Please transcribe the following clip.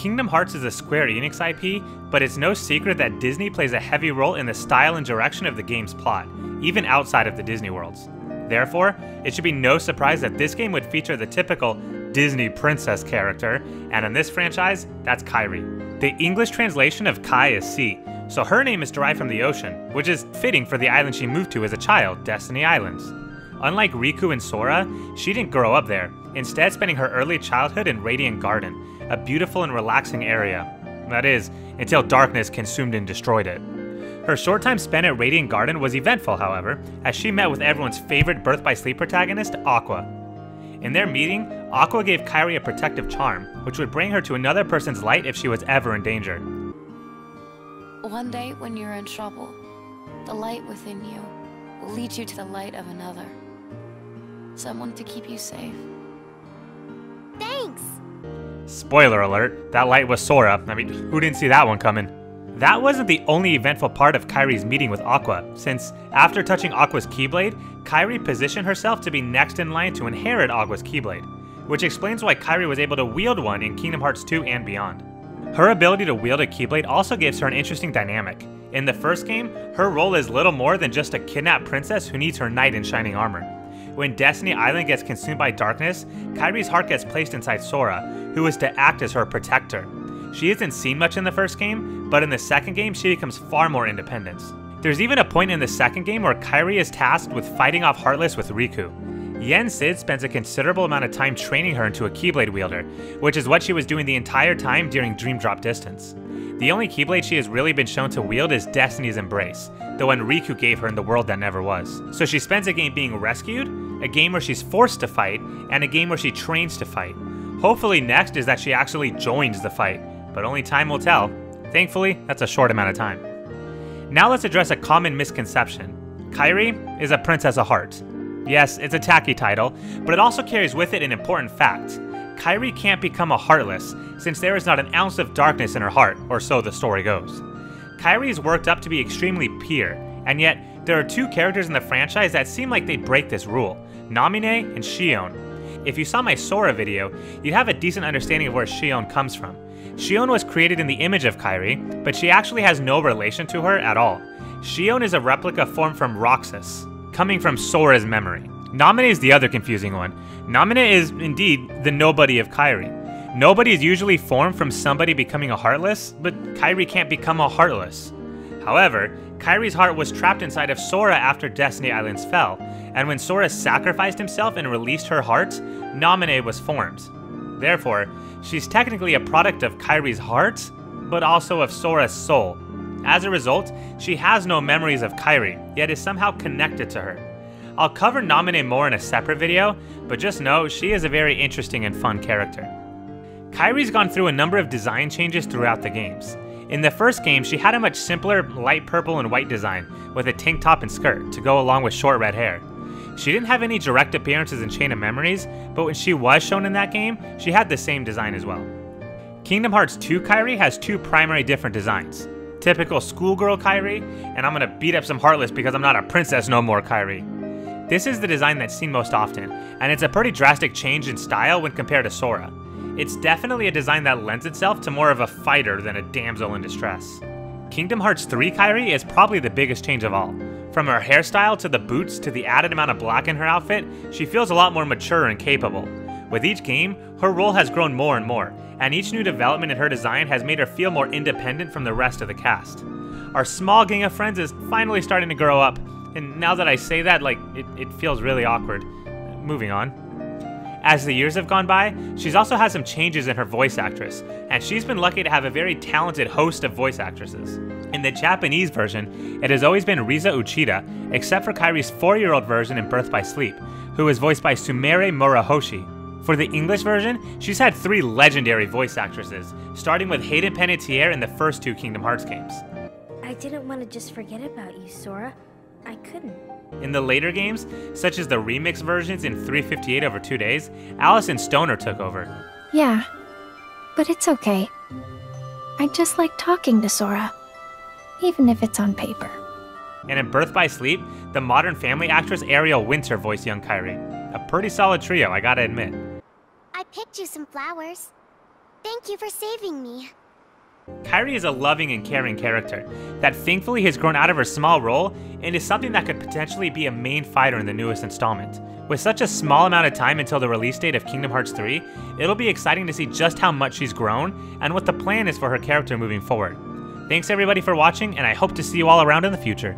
Kingdom Hearts is a Square Enix IP, but it's no secret that Disney plays a heavy role in the style and direction of the game's plot, even outside of the Disney worlds. Therefore, it should be no surprise that this game would feature the typical Disney princess character, and in this franchise, that's Kairi. The English translation of Kai is sea, so her name is derived from the ocean, which is fitting for the island she moved to as a child, Destiny Islands. Unlike Riku and Sora, she didn't grow up there, instead spending her early childhood in Radiant Garden, a beautiful and relaxing area. That is, until darkness consumed and destroyed it. Her short time spent at Radiant Garden was eventful, however, as she met with everyone's favorite Birth by Sleep protagonist, Aqua. In their meeting, Aqua gave Kairi a protective charm, which would bring her to another person's light if she was ever in danger. One day, when you're in trouble, the light within you will lead you to the light of another. Someone to keep you safe. Thanks! Spoiler alert, that light was Sora. I mean, who didn't see that one coming? That wasn't the only eventful part of Kairi's meeting with Aqua, since after touching Aqua's Keyblade, Kairi positioned herself to be next in line to inherit Aqua's Keyblade, which explains why Kairi was able to wield one in Kingdom Hearts 2 and beyond. Her ability to wield a Keyblade also gives her an interesting dynamic. In the first game, her role is little more than just a kidnapped princess who needs her knight in shining armor. When Destiny Island gets consumed by darkness, Kairi's heart gets placed inside Sora, who is to act as her protector. She isn't seen much in the first game, but in the second game she becomes far more independent. There's even a point in the second game where Kairi is tasked with fighting off Heartless with Riku. Yen Sid spends a considerable amount of time training her into a Keyblade wielder, which is what she was doing the entire time during Dream Drop Distance. The only Keyblade she has really been shown to wield is Destiny's Embrace, the one Riku gave her in the world that never was. So she spends a game being rescued, a game where she's forced to fight, and a game where she trains to fight. Hopefully next is that she actually joins the fight, but only time will tell. Thankfully, that's a short amount of time. Now let's address a common misconception. Kairi is a Princess of Heart. Yes, it's a tacky title, but it also carries with it an important fact. Kairi can't become a Heartless, since there is not an ounce of darkness in her heart, or so the story goes. Kairi is worked up to be extremely pure, and yet there are two characters in the franchise that seem like they'd break this rule, Namine and Shion. If you saw my Sora video, you'd have a decent understanding of where Shion comes from. Shion was created in the image of Kairi, but she actually has no relation to her at all. Shion is a replica formed from Roxas, coming from Sora's memory. Namine is the other confusing one. Namine is, indeed, the nobody of Kairi. Nobody is usually formed from somebody becoming a Heartless, but Kairi can't become a Heartless. However, Kairi's heart was trapped inside of Sora after Destiny Islands fell, and when Sora sacrificed himself and released her heart, Namine was formed. Therefore, she's technically a product of Kairi's heart, but also of Sora's soul. As a result, she has no memories of Kairi, yet is somehow connected to her. I'll cover Namine more in a separate video, but just know she is a very interesting and fun character. Kairi's gone through a number of design changes throughout the games. In the first game, she had a much simpler light purple and white design, with a tank top and skirt to go along with short red hair. She didn't have any direct appearances in Chain of Memories, but when she was shown in that game, she had the same design as well. Kingdom Hearts 2 Kairi has two primary different designs. Typical schoolgirl Kairi, and I'm gonna beat up some Heartless because I'm not a princess no more Kairi. This is the design that's seen most often, and it's a pretty drastic change in style when compared to Sora. It's definitely a design that lends itself to more of a fighter than a damsel in distress. Kingdom Hearts 3 Kairi is probably the biggest change of all. From her hairstyle to the boots to the added amount of black in her outfit, she feels a lot more mature and capable. With each game, her role has grown more and more, and each new development in her design has made her feel more independent from the rest of the cast. Our small gang of friends is finally starting to grow up, and now that I say that, it feels really awkward. Moving on. As the years have gone by, she's also had some changes in her voice actress, and she's been lucky to have a very talented host of voice actresses. In the Japanese version, it has always been Riza Uchida, except for Kairi's 4-year-old version in Birth by Sleep, who is voiced by Sumire Murahoshi. For the English version, she's had 3 legendary voice actresses, starting with Hayden Panettiere in the first 2 Kingdom Hearts games. I didn't want to just forget about you, Sora. I couldn't. In the later games, such as the remix versions in 358 over 2 days, Allison Stoner took over. Yeah, but it's okay. I just like talking to Sora, even if it's on paper. And in Birth by Sleep, the Modern Family actress Ariel Winter voiced young Kairi. A pretty solid trio, I gotta admit. I picked you some flowers. Thank you for saving me. Kairi is a loving and caring character that thankfully has grown out of her small role and is something that could potentially be a main fighter in the newest installment. With such a small amount of time until the release date of Kingdom Hearts 3, it'll be exciting to see just how much she's grown and what the plan is for her character moving forward. Thanks everybody for watching, and I hope to see you all around in the future.